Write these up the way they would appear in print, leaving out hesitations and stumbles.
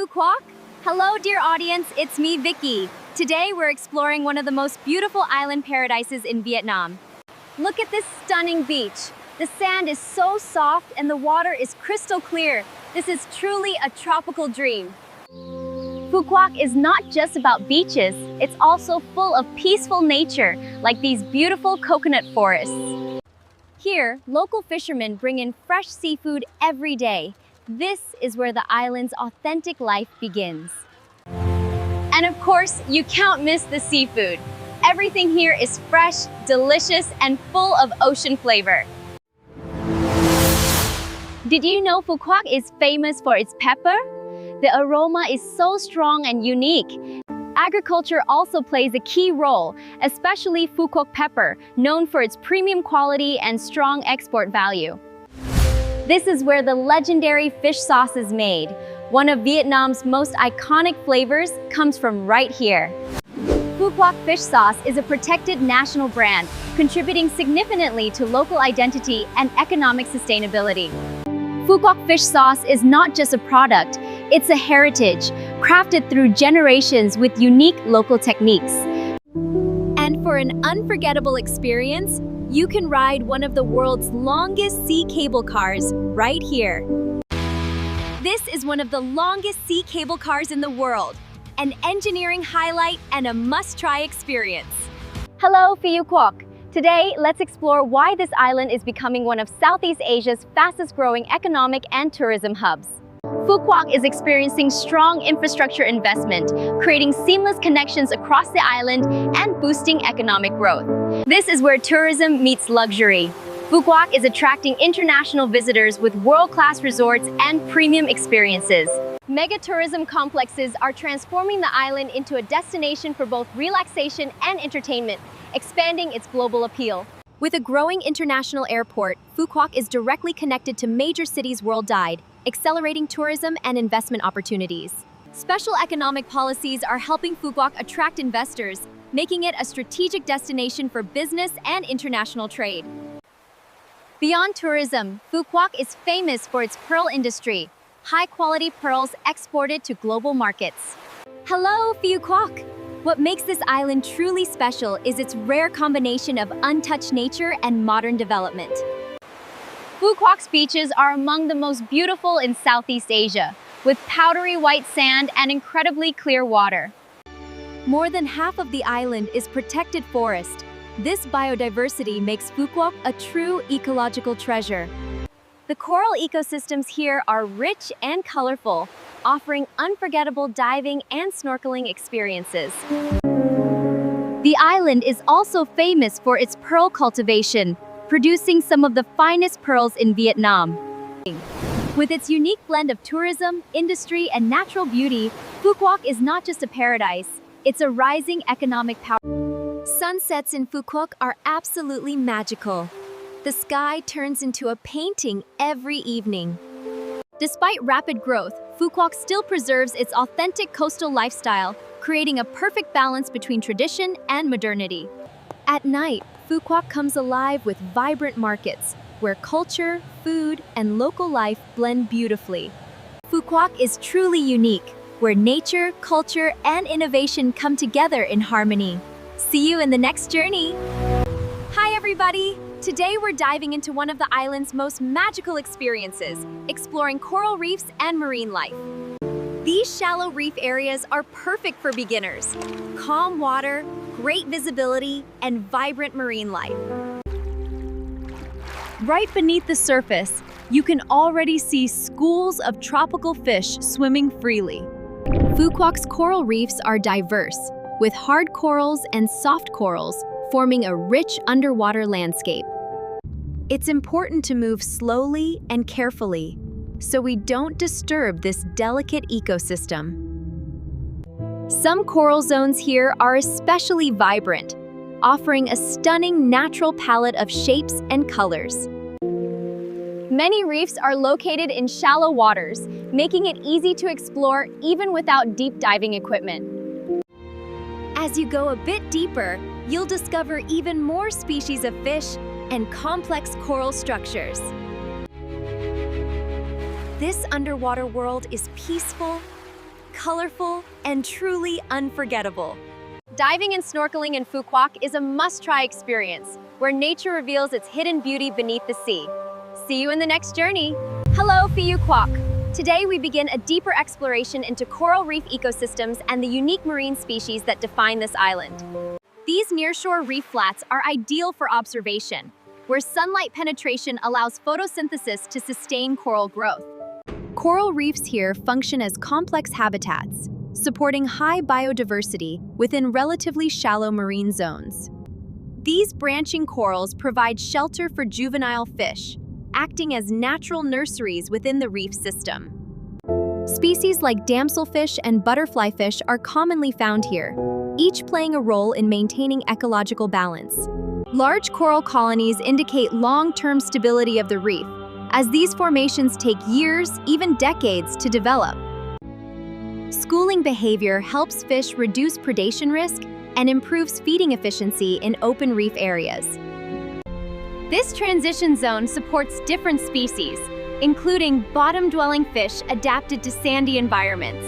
Phu Quoc. Hello, dear audience, it's me, Vicky. Today, we're exploring one of the most beautiful island paradises in Vietnam. Look at this stunning beach. The sand is so soft and the water is crystal clear. This is truly a tropical dream. Phu Quoc is not just about beaches, it's also full of peaceful nature, like these beautiful coconut forests. Here, local fishermen bring in fresh seafood every day. This is where the island's authentic life begins. And of course, you can't miss the seafood. Everything here is fresh, delicious, and full of ocean flavor. Did you know Phu Quoc is famous for its pepper? The aroma is so strong and unique. Agriculture also plays a key role, especially Phu Quoc pepper, known for its premium quality and strong export value. This is where the legendary fish sauce is made. One of Vietnam's most iconic flavors comes from right here. Phu Quoc fish sauce is a protected national brand, contributing significantly to local identity and economic sustainability. Phu Quoc fish sauce is not just a product, it's a heritage, crafted through generations with unique local techniques. And for an unforgettable experience, you can ride one of the world's longest sea cable cars right here. This is one of the longest sea cable cars in the world, an engineering highlight and a must-try experience. Hello, Phu Quoc. Today, let's explore why this island is becoming one of Southeast Asia's fastest-growing economic and tourism hubs. Phu Quoc is experiencing strong infrastructure investment, creating seamless connections across the island and boosting economic growth. This is where tourism meets luxury. Phu Quoc is attracting international visitors with world-class resorts and premium experiences. Mega-tourism complexes are transforming the island into a destination for both relaxation and entertainment, expanding its global appeal. With a growing international airport, Phu Quoc is directly connected to major cities worldwide, accelerating tourism and investment opportunities. Special economic policies are helping Phu Quoc attract investors, making it a strategic destination for business and international trade. Beyond tourism, Phu Quoc is famous for its pearl industry, high-quality pearls exported to global markets. Hello, Phu Quoc! What makes this island truly special is its rare combination of untouched nature and modern development. Phu Quoc's beaches are among the most beautiful in Southeast Asia, with powdery white sand and incredibly clear water. More than half of the island is protected forest. This biodiversity makes Phu Quoc a true ecological treasure. The coral ecosystems here are rich and colorful, offering unforgettable diving and snorkeling experiences. The island is also famous for its pearl cultivation, producing some of the finest pearls in Vietnam. With its unique blend of tourism, industry, and natural beauty, Phu Quoc is not just a paradise, it's a rising economic power. Sunsets in Phu Quoc are absolutely magical. The sky turns into a painting every evening. Despite rapid growth, Phu Quoc still preserves its authentic coastal lifestyle, creating a perfect balance between tradition and modernity. At night, Phu Quoc comes alive with vibrant markets, where culture, food, and local life blend beautifully. Phu Quoc is truly unique, where nature, culture, and innovation come together in harmony. See you in the next journey! Hi everybody! Today we're diving into one of the island's most magical experiences, exploring coral reefs and marine life. These shallow reef areas are perfect for beginners. Calm water, great visibility, and vibrant marine life. Right beneath the surface, you can already see schools of tropical fish swimming freely. Phu Quoc's coral reefs are diverse, with hard corals and soft corals forming a rich underwater landscape. It's important to move slowly and carefully, so we don't disturb this delicate ecosystem. Some coral zones here are especially vibrant, offering a stunning natural palette of shapes and colors. Many reefs are located in shallow waters, making it easy to explore even without deep diving equipment. As you go a bit deeper, you'll discover even more species of fish and complex coral structures. This underwater world is peaceful, colorful, and truly unforgettable. Diving and snorkeling in Phu Quoc is a must-try experience, where nature reveals its hidden beauty beneath the sea. See you in the next journey. Hello, Phu Quoc. Today we begin a deeper exploration into coral reef ecosystems and the unique marine species that define this island. These nearshore reef flats are ideal for observation, where sunlight penetration allows photosynthesis to sustain coral growth. Coral reefs here function as complex habitats, supporting high biodiversity within relatively shallow marine zones. These branching corals provide shelter for juvenile fish, acting as natural nurseries within the reef system. Species like damselfish and butterflyfish are commonly found here, each playing a role in maintaining ecological balance. Large coral colonies indicate long-term stability of the reef, as these formations take years, even decades, to develop. Schooling behavior helps fish reduce predation risk and improves feeding efficiency in open reef areas. This transition zone supports different species, including bottom-dwelling fish adapted to sandy environments.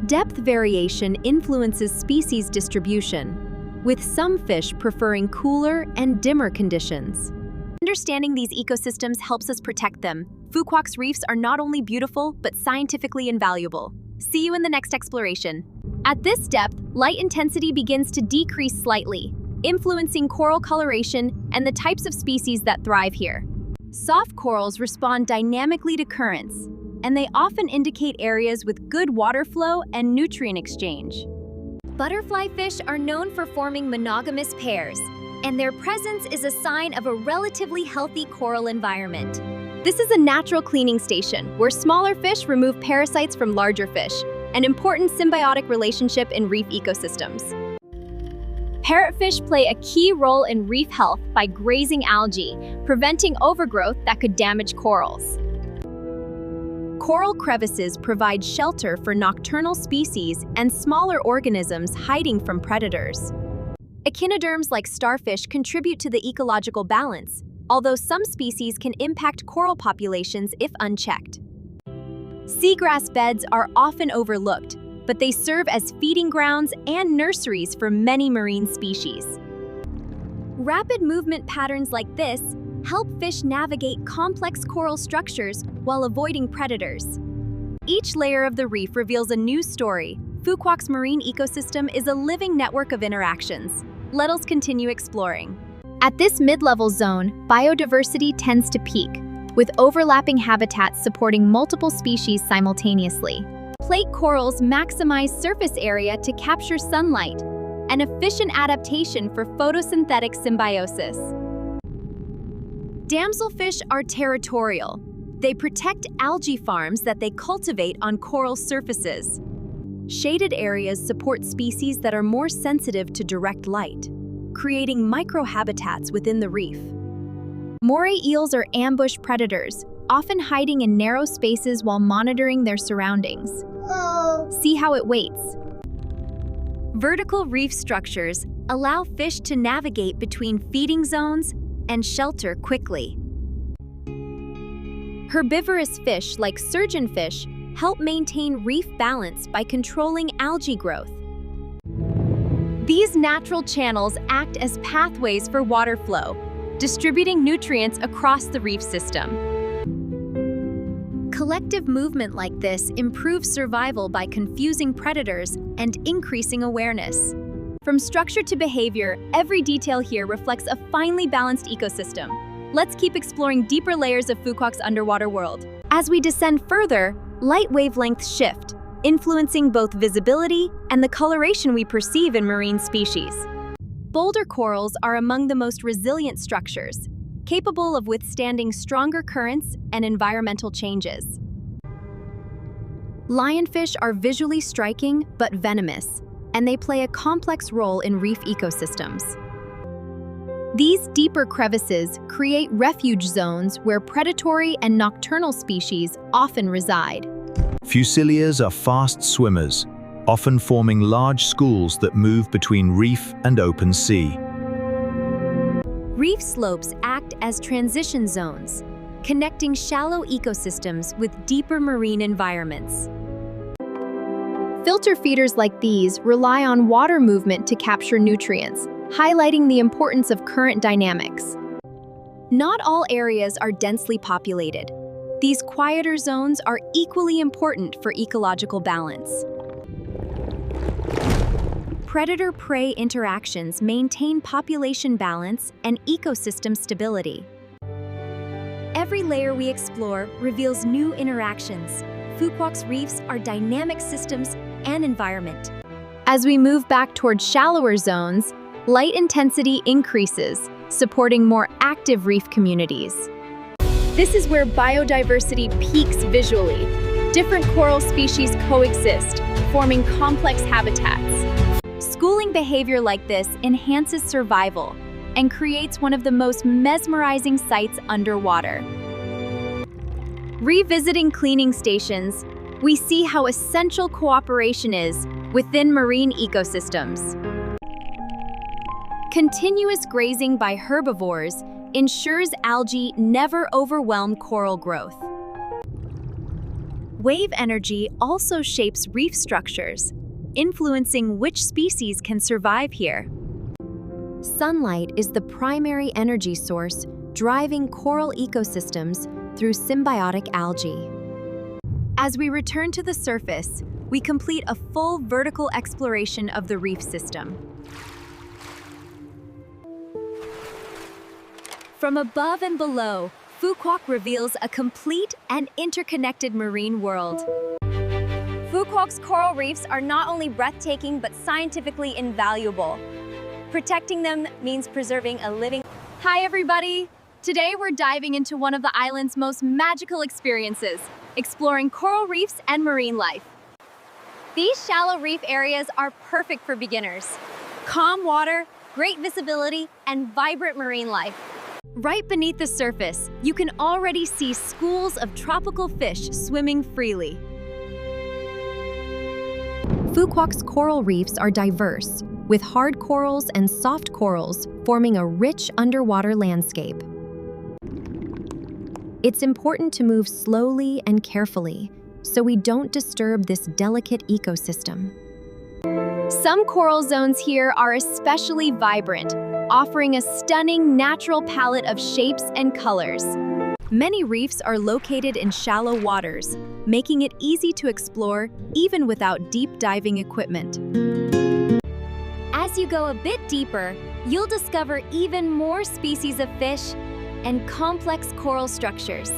Depth variation influences species distribution, with some fish preferring cooler and dimmer conditions. Understanding these ecosystems helps us protect them. Phu Quoc's reefs are not only beautiful, but scientifically invaluable. See you in the next exploration. At this depth, light intensity begins to decrease slightly, influencing coral coloration and the types of species that thrive here. Soft corals respond dynamically to currents, and they often indicate areas with good water flow and nutrient exchange. Butterfly fish are known for forming monogamous pairs, and their presence is a sign of a relatively healthy coral environment. This is a natural cleaning station where smaller fish remove parasites from larger fish, an important symbiotic relationship in reef ecosystems. Parrotfish play a key role in reef health by grazing algae, preventing overgrowth that could damage corals. Coral crevices provide shelter for nocturnal species and smaller organisms hiding from predators. Echinoderms like starfish contribute to the ecological balance, although some species can impact coral populations if unchecked. Seagrass beds are often overlooked, but they serve as feeding grounds and nurseries for many marine species. Rapid movement patterns like this help fish navigate complex coral structures while avoiding predators. Each layer of the reef reveals a new story. Phu Quoc's marine ecosystem is a living network of interactions. Let us continue exploring. At this mid-level zone, biodiversity tends to peak, with overlapping habitats supporting multiple species simultaneously. Plate corals maximize surface area to capture sunlight, an efficient adaptation for photosynthetic symbiosis. Damselfish are territorial. They protect algae farms that they cultivate on coral surfaces. Shaded areas support species that are more sensitive to direct light, creating microhabitats within the reef. Moray eels are ambush predators, often hiding in narrow spaces while monitoring their surroundings. See how it waits. Vertical reef structures allow fish to navigate between feeding zones and shelter quickly. Herbivorous fish like surgeonfish help maintain reef balance by controlling algae growth. These natural channels act as pathways for water flow, distributing nutrients across the reef system. Collective movement like this improves survival by confusing predators and increasing awareness. From structure to behavior, every detail here reflects a finely balanced ecosystem. Let's keep exploring deeper layers of Phu Quoc's underwater world. As we descend further, light wavelengths shift, influencing both visibility and the coloration we perceive in marine species. Boulder corals are among the most resilient structures, capable of withstanding stronger currents and environmental changes. Lionfish are visually striking but venomous, and they play a complex role in reef ecosystems. These deeper crevices create refuge zones where predatory and nocturnal species often reside. Fusiliers are fast swimmers, often forming large schools that move between reef and open sea. Reef slopes act as transition zones, connecting shallow ecosystems with deeper marine environments. Filter feeders like these rely on water movement to capture nutrients, highlighting the importance of current dynamics. Not all areas are densely populated. These quieter zones are equally important for ecological balance. Predator-prey interactions maintain population balance and ecosystem stability. Every layer we explore reveals new interactions. Phu Quoc's reefs are dynamic systems and environment. As we move back toward shallower zones, light intensity increases, supporting more active reef communities. This is where biodiversity peaks visually. Different coral species coexist, forming complex habitats. Schooling behavior like this enhances survival and creates one of the most mesmerizing sights underwater. Revisiting cleaning stations, we see how essential cooperation is within marine ecosystems. Continuous grazing by herbivores ensures algae never overwhelm coral growth. Wave energy also shapes reef structures, influencing which species can survive here. Sunlight is the primary energy source driving coral ecosystems through symbiotic algae. As we return to the surface, we complete a full vertical exploration of the reef system. From above and below, Phu Quoc reveals a complete and interconnected marine world. Phu Quoc's coral reefs are not only breathtaking but scientifically invaluable. Protecting them means preserving a living... Hi everybody! Today we're diving into one of the island's most magical experiences, exploring coral reefs and marine life. These shallow reef areas are perfect for beginners. Calm water, great visibility, and vibrant marine life. Right beneath the surface, you can already see schools of tropical fish swimming freely. Phu Quoc's coral reefs are diverse, with hard corals and soft corals forming a rich underwater landscape. It's important to move slowly and carefully, so we don't disturb this delicate ecosystem. Some coral zones here are especially vibrant, offering a stunning natural palette of shapes and colors. Many reefs are located in shallow waters, making it easy to explore even without deep diving equipment. As you go a bit deeper, you'll discover even more species of fish and complex coral structures.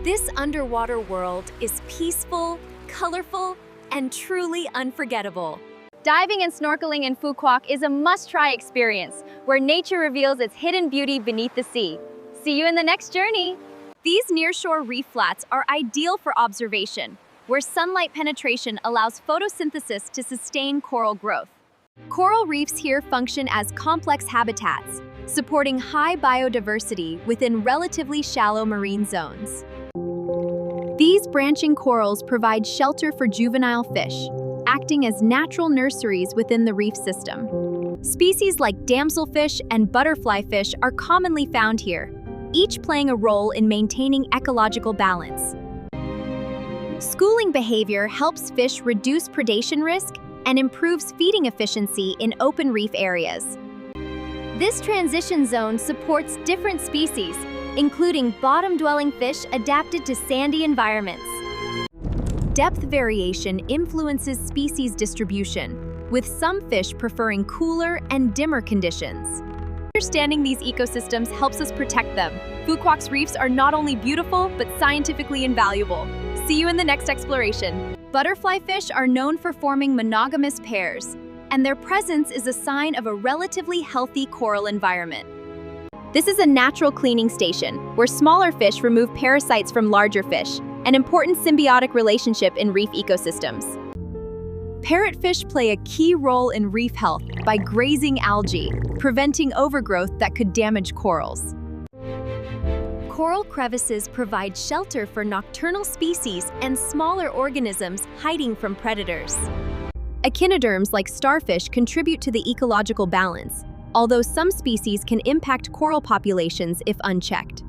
This underwater world is peaceful, colorful, and truly unforgettable. Diving and snorkeling in Phu Quoc is a must-try experience, where nature reveals its hidden beauty beneath the sea. See you in the next journey! These nearshore reef flats are ideal for observation, where sunlight penetration allows photosynthesis to sustain coral growth. Coral reefs here function as complex habitats, supporting high biodiversity within relatively shallow marine zones. These branching corals provide shelter for juvenile fish, acting as natural nurseries within the reef system. Species like damselfish and butterfly fish are commonly found here, each playing a role in maintaining ecological balance. Schooling behavior helps fish reduce predation risk and improves feeding efficiency in open reef areas. This transition zone supports different species, including bottom-dwelling fish adapted to sandy environments. Depth variation influences species distribution, with some fish preferring cooler and dimmer conditions. Understanding these ecosystems helps us protect them. Phu Quoc's reefs are not only beautiful, but scientifically invaluable. See you in the next exploration. Butterfly fish are known for forming monogamous pairs, and their presence is a sign of a relatively healthy coral environment. This is a natural cleaning station, where smaller fish remove parasites from larger fish, an important symbiotic relationship in reef ecosystems. Parrotfish play a key role in reef health by grazing algae, preventing overgrowth that could damage corals. Coral crevices provide shelter for nocturnal species and smaller organisms hiding from predators. Echinoderms like starfish contribute to the ecological balance, although some species can impact coral populations if unchecked.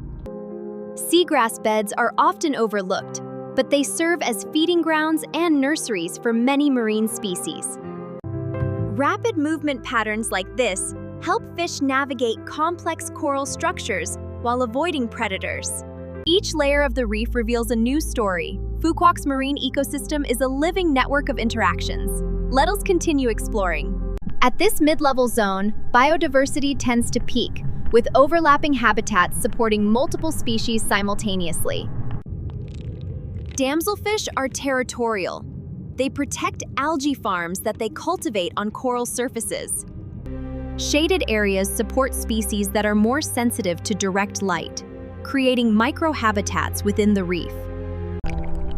Seagrass beds are often overlooked, but they serve as feeding grounds and nurseries for many marine species. Rapid movement patterns like this help fish navigate complex coral structures while avoiding predators. Each layer of the reef reveals a new story. Phu Quoc's marine ecosystem is a living network of interactions. Let us continue exploring. At this mid-level zone, biodiversity tends to peak, with overlapping habitats supporting multiple species simultaneously. Damselfish are territorial. They protect algae farms that they cultivate on coral surfaces. Shaded areas support species that are more sensitive to direct light, creating microhabitats within the reef.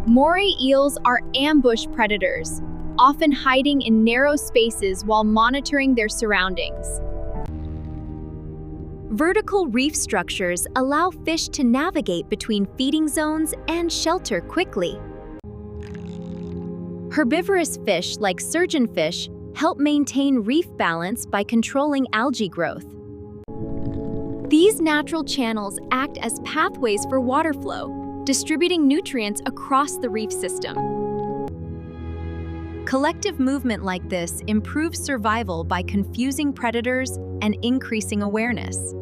Moray eels are ambush predators, often hiding in narrow spaces while monitoring their surroundings. Vertical reef structures allow fish to navigate between feeding zones and shelter quickly. Herbivorous fish like surgeonfish help maintain reef balance by controlling algae growth. These natural channels act as pathways for water flow, distributing nutrients across the reef system. Collective movement like this improves survival by confusing predators and increasing awareness.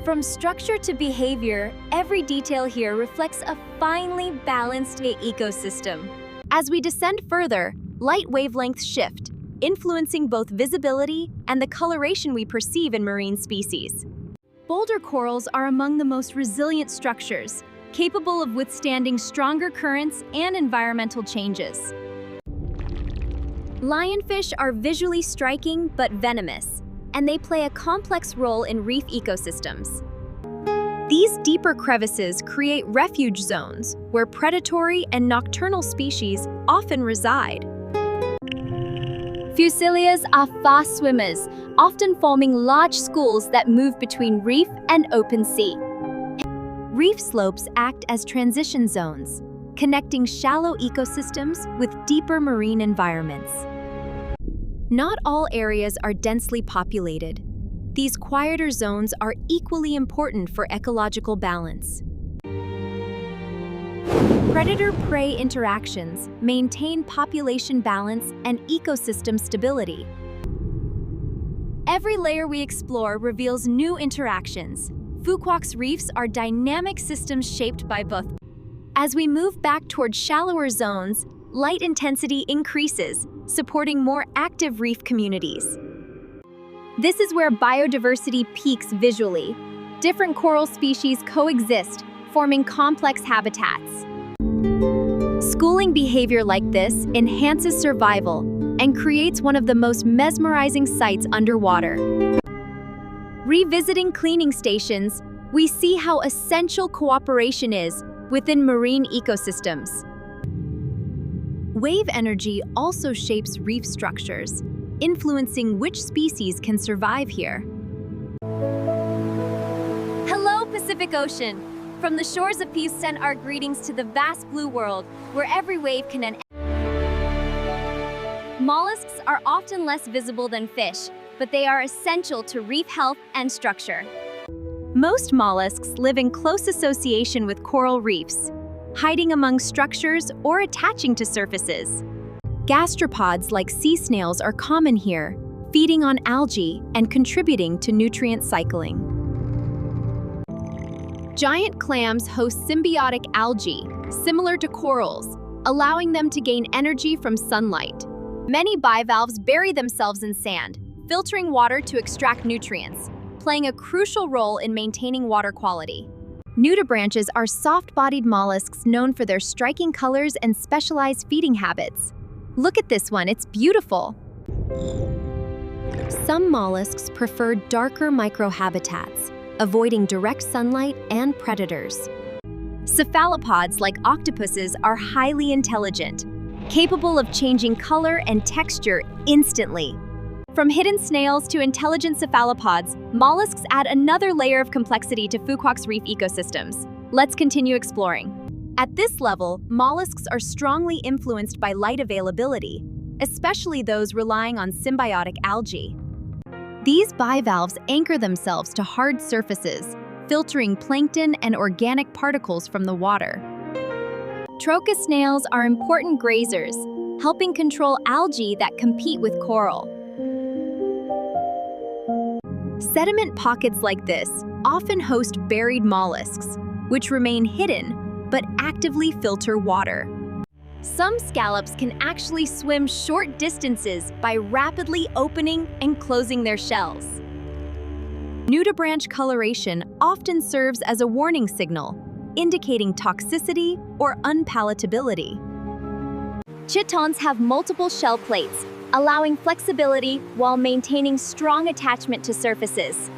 From structure to behavior, every detail here reflects a finely balanced ecosystem. As we descend further, light wavelengths shift, influencing both visibility and the coloration we perceive in marine species. Boulder corals are among the most resilient structures, capable of withstanding stronger currents and environmental changes. Lionfish are visually striking but venomous, and they play a complex role in reef ecosystems. These deeper crevices create refuge zones where predatory and nocturnal species often reside. Fusilias are fast swimmers, often forming large schools that move between reef and open sea. Reef slopes act as transition zones, connecting shallow ecosystems with deeper marine environments. Not all areas are densely populated. These quieter zones are equally important for ecological balance. Predator-prey interactions maintain population balance and ecosystem stability. Every layer we explore reveals new interactions. Phu Quoc's reefs are dynamic systems shaped by both. As we move back toward shallower zones, light intensity increases, supporting more active reef communities. This is where biodiversity peaks visually. Different coral species coexist, forming complex habitats. Schooling behavior like this enhances survival and creates one of the most mesmerizing sights underwater. Revisiting cleaning stations, we see how essential cooperation is within marine ecosystems. Wave energy also shapes reef structures, influencing which species can survive here. Hello, Pacific Ocean! From the shores of peace send our greetings to the vast blue world, where every wave can end. Mollusks are often less visible than fish, but they are essential to reef health and structure. Most mollusks live in close association with coral reefs, hiding among structures or attaching to surfaces. Gastropods like sea snails are common here, feeding on algae and contributing to nutrient cycling. Giant clams host symbiotic algae, similar to corals, allowing them to gain energy from sunlight. Many bivalves bury themselves in sand, filtering water to extract nutrients, playing a crucial role in maintaining water quality. Nudibranches are soft-bodied mollusks known for their striking colors and specialized feeding habits. Look at this one, it's beautiful. Some mollusks prefer darker microhabitats, avoiding direct sunlight and predators. Cephalopods like octopuses are highly intelligent, capable of changing color and texture instantly. From hidden snails to intelligent cephalopods, mollusks add another layer of complexity to Phu Quoc's reef ecosystems. Let's continue exploring. At this level, mollusks are strongly influenced by light availability, especially those relying on symbiotic algae. These bivalves anchor themselves to hard surfaces, filtering plankton and organic particles from the water. Trochus snails are important grazers, helping control algae that compete with coral. Sediment pockets like this often host buried mollusks, which remain hidden but actively filter water. Some scallops can actually swim short distances by rapidly opening and closing their shells. Nudibranch coloration often serves as a warning signal, indicating toxicity or unpalatability. Chitons have multiple shell plates, allowing flexibility while maintaining strong attachment to surfaces.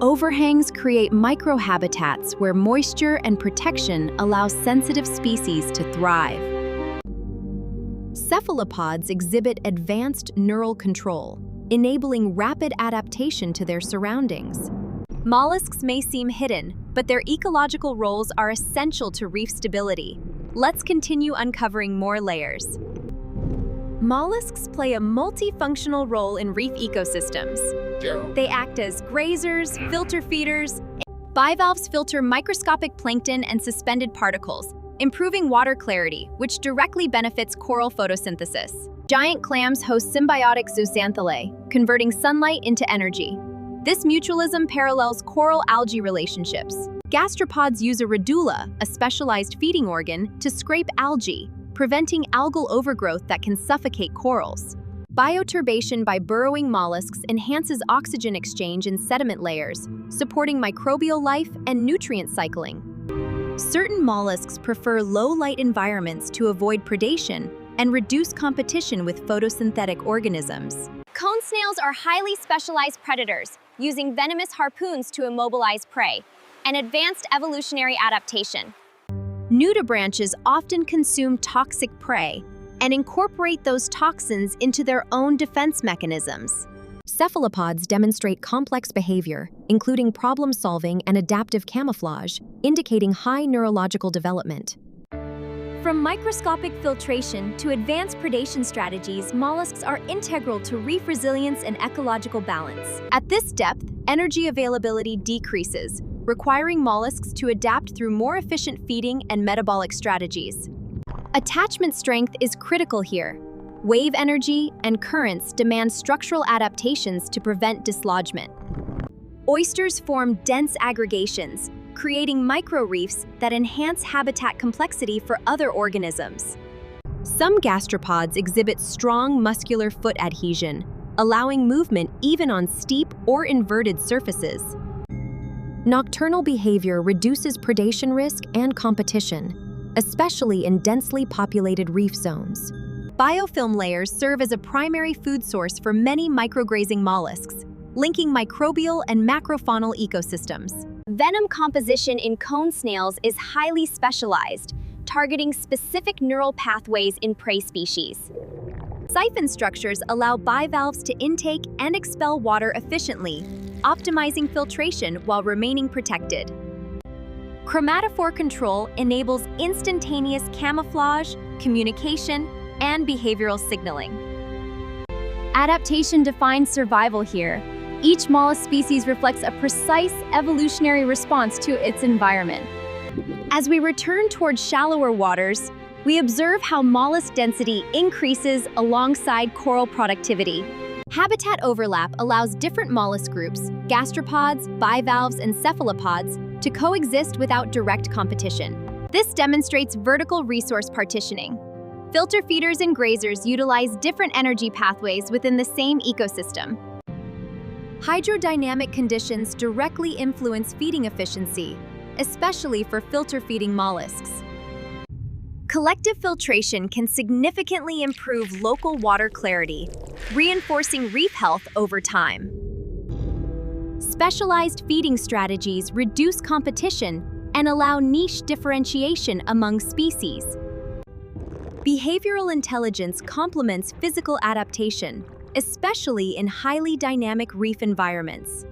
Overhangs create microhabitats where moisture and protection allow sensitive species to thrive. Cephalopods exhibit advanced neural control, enabling rapid adaptation to their surroundings. Mollusks may seem hidden, but their ecological roles are essential to reef stability. Let's continue uncovering more layers. Mollusks play a multifunctional role in reef ecosystems. They act as grazers, filter feeders. Bivalves filter microscopic plankton and suspended particles, improving water clarity, which directly benefits coral photosynthesis. Giant clams host symbiotic zooxanthellae, converting sunlight into energy. This mutualism parallels coral-algae relationships. Gastropods use a radula, a specialized feeding organ, to scrape algae, preventing algal overgrowth that can suffocate corals. Bioturbation by burrowing mollusks enhances oxygen exchange in sediment layers, supporting microbial life and nutrient cycling. Certain mollusks prefer low-light environments to avoid predation and reduce competition with photosynthetic organisms. Cone snails are highly specialized predators, using venomous harpoons to immobilize prey, an advanced evolutionary adaptation. Nudibranches often consume toxic prey and incorporate those toxins into their own defense mechanisms. Cephalopods demonstrate complex behavior, including problem-solving and adaptive camouflage, indicating high neurological development. From microscopic filtration to advanced predation strategies, mollusks are integral to reef resilience and ecological balance. At this depth, energy availability decreases, requiring mollusks to adapt through more efficient feeding and metabolic strategies. Attachment strength is critical here. Wave energy and currents demand structural adaptations to prevent dislodgement. Oysters form dense aggregations, creating microreefs that enhance habitat complexity for other organisms. Some gastropods exhibit strong muscular foot adhesion, allowing movement even on steep or inverted surfaces. Nocturnal behavior reduces predation risk and competition, especially in densely populated reef zones. Biofilm layers serve as a primary food source for many micrograzing mollusks, linking microbial and macrofaunal ecosystems. Venom composition in cone snails is highly specialized, targeting specific neural pathways in prey species. Siphon structures allow bivalves to intake and expel water efficiently, optimizing filtration while remaining protected. Chromatophore control enables instantaneous camouflage, communication, and behavioral signaling. Adaptation defines survival here. Each mollusk species reflects a precise evolutionary response to its environment. As we return towards shallower waters, we observe how mollusk density increases alongside coral productivity. Habitat overlap allows different mollusk groups, gastropods, bivalves, and cephalopods, to coexist without direct competition. This demonstrates vertical resource partitioning. Filter feeders and grazers utilize different energy pathways within the same ecosystem. Hydrodynamic conditions directly influence feeding efficiency, especially for filter feeding mollusks. Collective filtration can significantly improve local water clarity, reinforcing reef health over time. Specialized feeding strategies reduce competition and allow niche differentiation among species. Behavioral intelligence complements physical adaptation, especially in highly dynamic reef environments.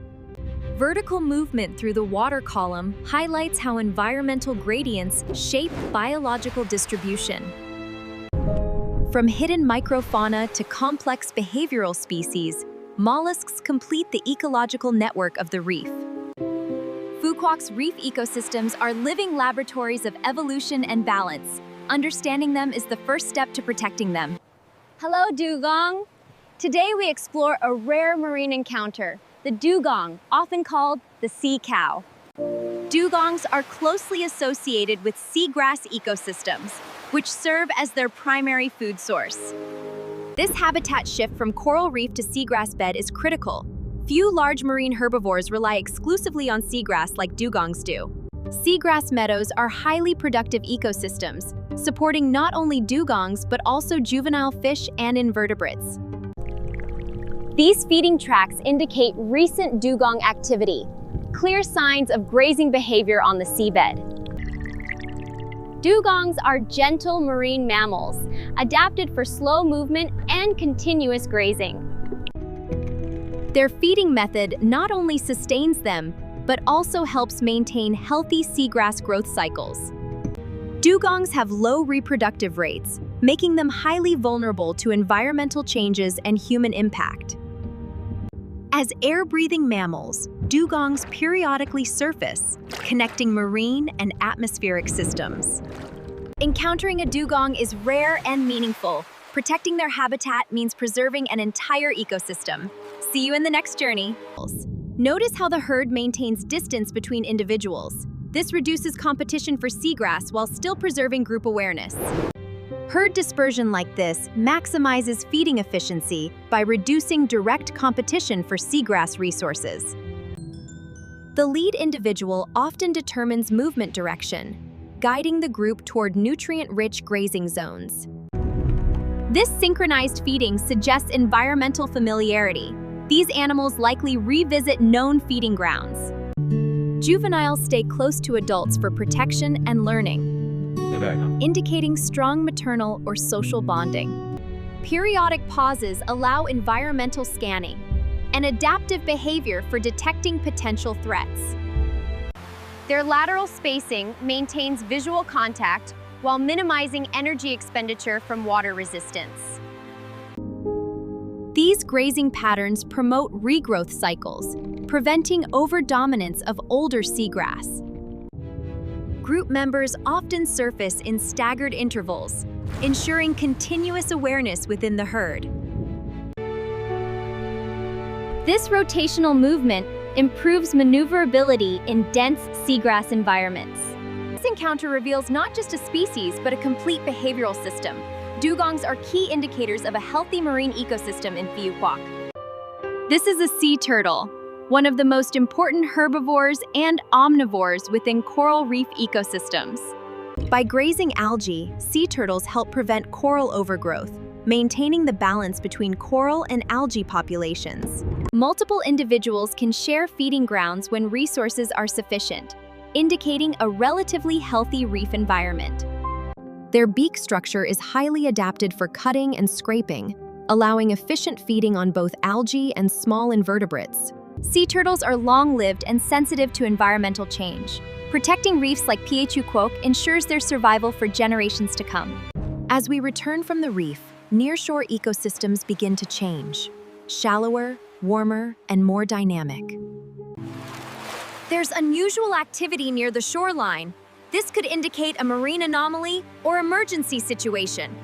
Vertical movement through the water column highlights how environmental gradients shape biological distribution. From hidden microfauna to complex behavioral species, mollusks complete the ecological network of the reef. Phu Quoc's reef ecosystems are living laboratories of evolution and balance. Understanding them is the first step to protecting them. Hello, dugong. Today we explore a rare marine encounter, the dugong, often called the sea cow. Dugongs are closely associated with seagrass ecosystems, which serve as their primary food source. This habitat shift from coral reef to seagrass bed is critical. Few large marine herbivores rely exclusively on seagrass like dugongs do. Seagrass meadows are highly productive ecosystems, supporting not only dugongs but also juvenile fish and invertebrates. These feeding tracks indicate recent dugong activity, clear signs of grazing behavior on the seabed. Dugongs are gentle marine mammals, adapted for slow movement and continuous grazing. Their feeding method not only sustains them, but also helps maintain healthy seagrass growth cycles. Dugongs have low reproductive rates, making them highly vulnerable to environmental changes and human impact. As air-breathing mammals, dugongs periodically surface, connecting marine and atmospheric systems. Encountering a dugong is rare and meaningful. Protecting their habitat means preserving an entire ecosystem. See you in the next journey. Notice how the herd maintains distance between individuals. This reduces competition for seagrass while still preserving group awareness. Herd dispersion like this maximizes feeding efficiency by reducing direct competition for seagrass resources. The lead individual often determines movement direction, guiding the group toward nutrient-rich grazing zones. This synchronized feeding suggests environmental familiarity. These animals likely revisit known feeding grounds. Juveniles stay close to adults for protection and learning, indicating strong maternal or social bonding. Periodic pauses allow environmental scanning and adaptive behavior for detecting potential threats. Their lateral spacing maintains visual contact while minimizing energy expenditure from water resistance. These grazing patterns promote regrowth cycles, preventing overdominance of older seagrass. Group members often surface in staggered intervals, ensuring continuous awareness within the herd. This rotational movement improves maneuverability in dense seagrass environments. This encounter reveals not just a species, but a complete behavioral system. Dugongs are key indicators of a healthy marine ecosystem in Phu Quoc. This is a sea turtle, one of the most important herbivores and omnivores within coral reef ecosystems. By grazing algae, sea turtles help prevent coral overgrowth, maintaining the balance between coral and algae populations. Multiple individuals can share feeding grounds when resources are sufficient, indicating a relatively healthy reef environment. Their beak structure is highly adapted for cutting and scraping, allowing efficient feeding on both algae and small invertebrates. Sea turtles are long-lived and sensitive to environmental change. Protecting reefs like Phu Quoc ensures their survival for generations to come. As we return from the reef, nearshore ecosystems begin to change. Shallower, warmer, and more dynamic. There's unusual activity near the shoreline. This could indicate a marine anomaly or emergency situation.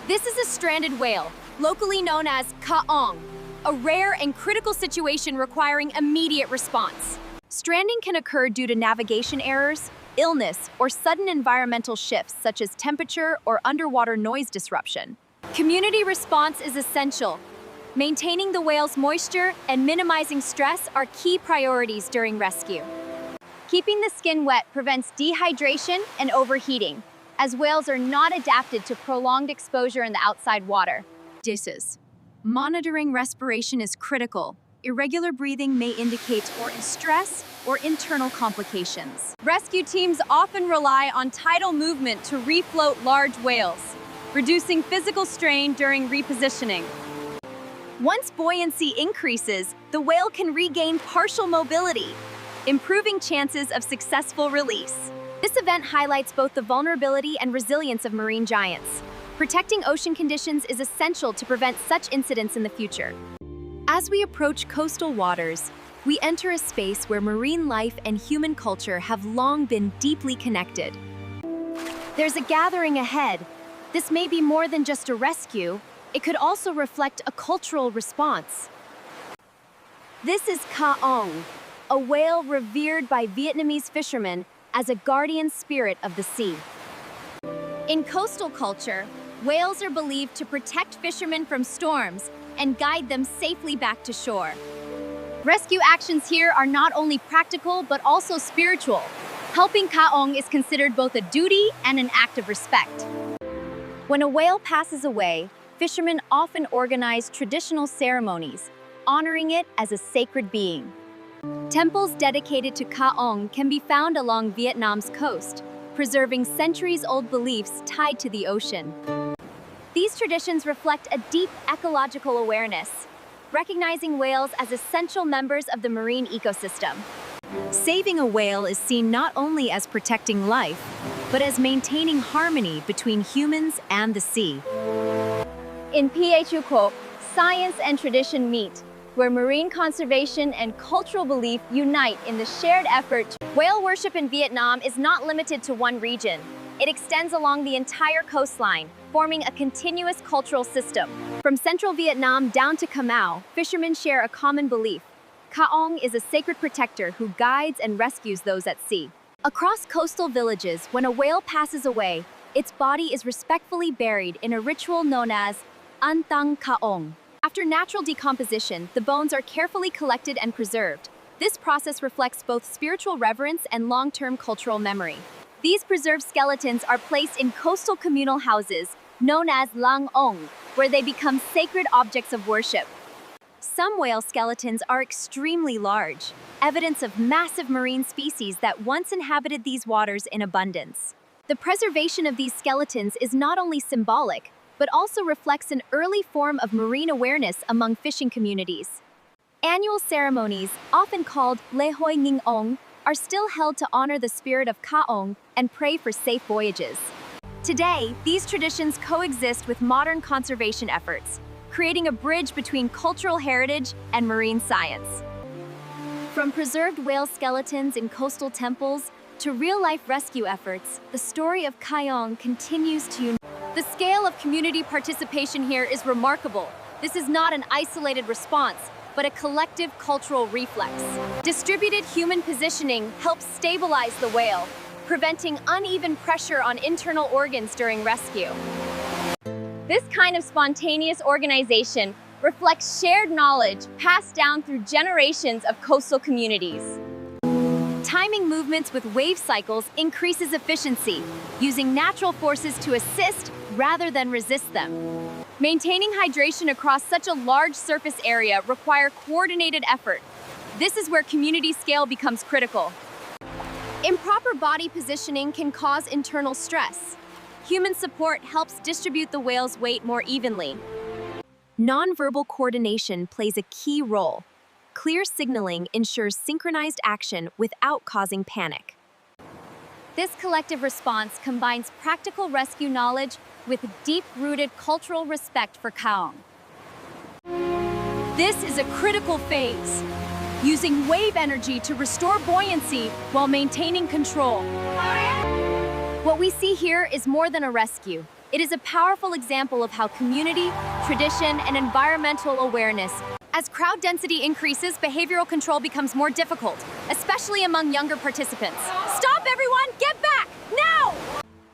This is a stranded whale, locally known as Kaong, a rare and critical situation requiring immediate response. Stranding can occur due to navigation errors, illness, or sudden environmental shifts such as temperature or underwater noise disruption. Community response is essential. Maintaining the whale's moisture and minimizing stress are key priorities during rescue. Keeping the skin wet prevents dehydration and overheating, as whales are not adapted to prolonged exposure in the outside water. Monitoring respiration is critical. Irregular breathing may indicate stress or internal complications. Rescue teams often rely on tidal movement to refloat large whales, reducing physical strain during repositioning. Once buoyancy increases, the whale can regain partial mobility, improving chances of successful release. This event highlights both the vulnerability and resilience of marine giants. Protecting ocean conditions is essential to prevent such incidents in the future. As we approach coastal waters, we enter a space where marine life and human culture have long been deeply connected. There's a gathering ahead. This may be more than just a rescue. It could also reflect a cultural response. This is Ka Ong, a whale revered by Vietnamese fishermen as a guardian spirit of the sea. In coastal culture, whales are believed to protect fishermen from storms and guide them safely back to shore. Rescue actions here are not only practical but also spiritual. Helping Ka Ong is considered both a duty and an act of respect. When a whale passes away, fishermen often organize traditional ceremonies, honoring it as a sacred being. Temples dedicated to Ka Ong can be found along Vietnam's coast, preserving centuries-old beliefs tied to the ocean. These traditions reflect a deep ecological awareness, recognizing whales as essential members of the marine ecosystem. Saving a whale is seen not only as protecting life, but as maintaining harmony between humans and the sea. In Phu Quoc, science and tradition meet, where marine conservation and cultural belief unite in the shared effort. Whale worship in Vietnam is not limited to one region. It extends along the entire coastline, forming a continuous cultural system. From central Vietnam down to Camau, fishermen share a common belief. Ka Ong is a sacred protector who guides and rescues those at sea. Across coastal villages, when a whale passes away, its body is respectfully buried in a ritual known as An Thoi. After natural decomposition, the bones are carefully collected and preserved. This process reflects both spiritual reverence and long-term cultural memory. These preserved skeletons are placed in coastal communal houses, known as Lang Ong, where they become sacred objects of worship. Some whale skeletons are extremely large, evidence of massive marine species that once inhabited these waters in abundance. The preservation of these skeletons is not only symbolic, but also reflects an early form of marine awareness among fishing communities. Annual ceremonies, often called Le Hoi Nghinh Ong, are still held to honor the spirit of Ka Ong and pray for safe voyages. Today, these traditions coexist with modern conservation efforts, creating a bridge between cultural heritage and marine science. From preserved whale skeletons in coastal temples to real-life rescue efforts, the story of Ka Ong continues to unite. The scale of community participation here is remarkable. This is not an isolated response, but a collective cultural reflex. Distributed human positioning helps stabilize the whale, preventing uneven pressure on internal organs during rescue. This kind of spontaneous organization reflects shared knowledge passed down through generations of coastal communities. Timing movements with wave cycles increases efficiency, using natural forces to assist rather than resist them. Maintaining hydration across such a large surface area requires coordinated effort. This is where community scale becomes critical. Improper body positioning can cause internal stress. Human support helps distribute the whale's weight more evenly. Nonverbal coordination plays a key role. Clear signaling ensures synchronized action without causing panic. This collective response combines practical rescue knowledge with deep-rooted cultural respect for Ka Ong. This is a critical phase, using wave energy to restore buoyancy while maintaining control. What we see here is more than a rescue. It is a powerful example of how community, tradition, and environmental awareness. As crowd density increases, behavioral control becomes more difficult, especially among younger participants. Stop, everyone! Get back! Now!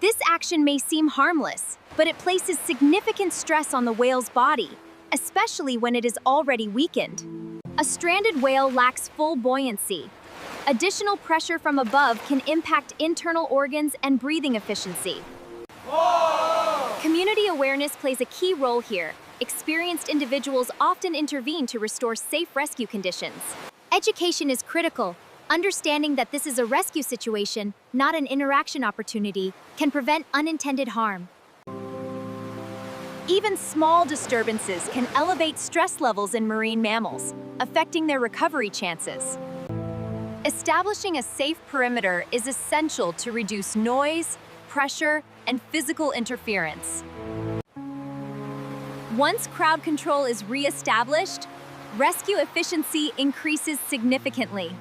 This action may seem harmless, but it places significant stress on the whale's body, especially when it is already weakened. A stranded whale lacks full buoyancy. Additional pressure from above can impact internal organs and breathing efficiency. Community awareness plays a key role here. Experienced individuals often intervene to restore safe rescue conditions. Education is critical. Understanding that this is a rescue situation, not an interaction opportunity, can prevent unintended harm. Even small disturbances can elevate stress levels in marine mammals, affecting their recovery chances. Establishing a safe perimeter is essential to reduce noise, pressure, and physical interference. Once crowd control is re-established, rescue efficiency increases significantly.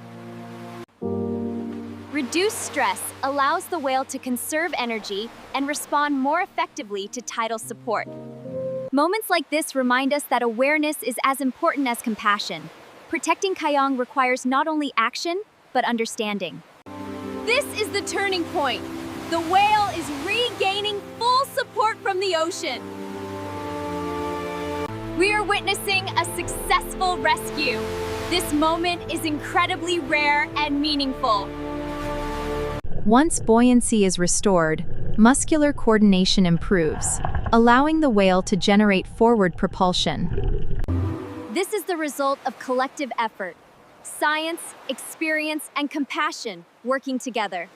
Reduced stress allows the whale to conserve energy and respond more effectively to tidal support. Moments like this remind us that awareness is as important as compassion. Protecting Kayong requires not only action, but understanding. This is the turning point. The whale is regaining full support from the ocean. We are witnessing a successful rescue. This moment is incredibly rare and meaningful. Once buoyancy is restored, muscular coordination improves, allowing the whale to generate forward propulsion. This is the result of collective effort. Science, experience, and compassion working together.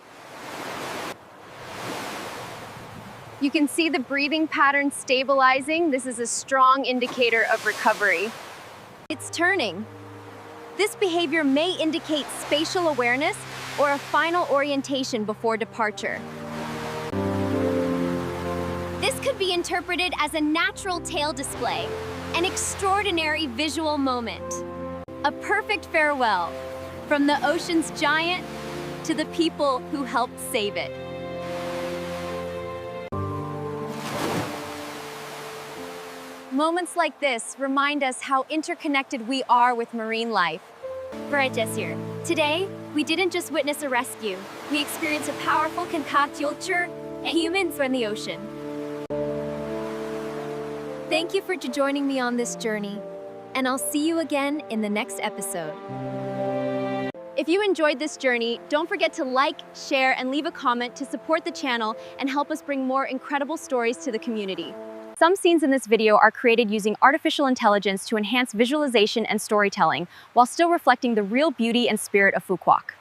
You can see the breathing pattern stabilizing. This is a strong indicator of recovery. It's turning. This behavior may indicate spatial awareness or a final orientation before departure. This could be interpreted as a natural tail display, an extraordinary visual moment. A perfect farewell from the ocean's giant to the people who helped save it. Moments like this remind us how interconnected we are with marine life. Here. Today, we didn't just witness a rescue. We experienced a powerful culture and humans from the ocean. Thank you for joining me on this journey, and I'll see you again in the next episode. If you enjoyed this journey, don't forget to like, share, and leave a comment to support the channel and help us bring more incredible stories to the community. Some scenes in this video are created using artificial intelligence to enhance visualization and storytelling, while still reflecting the real beauty and spirit of Phu Quoc.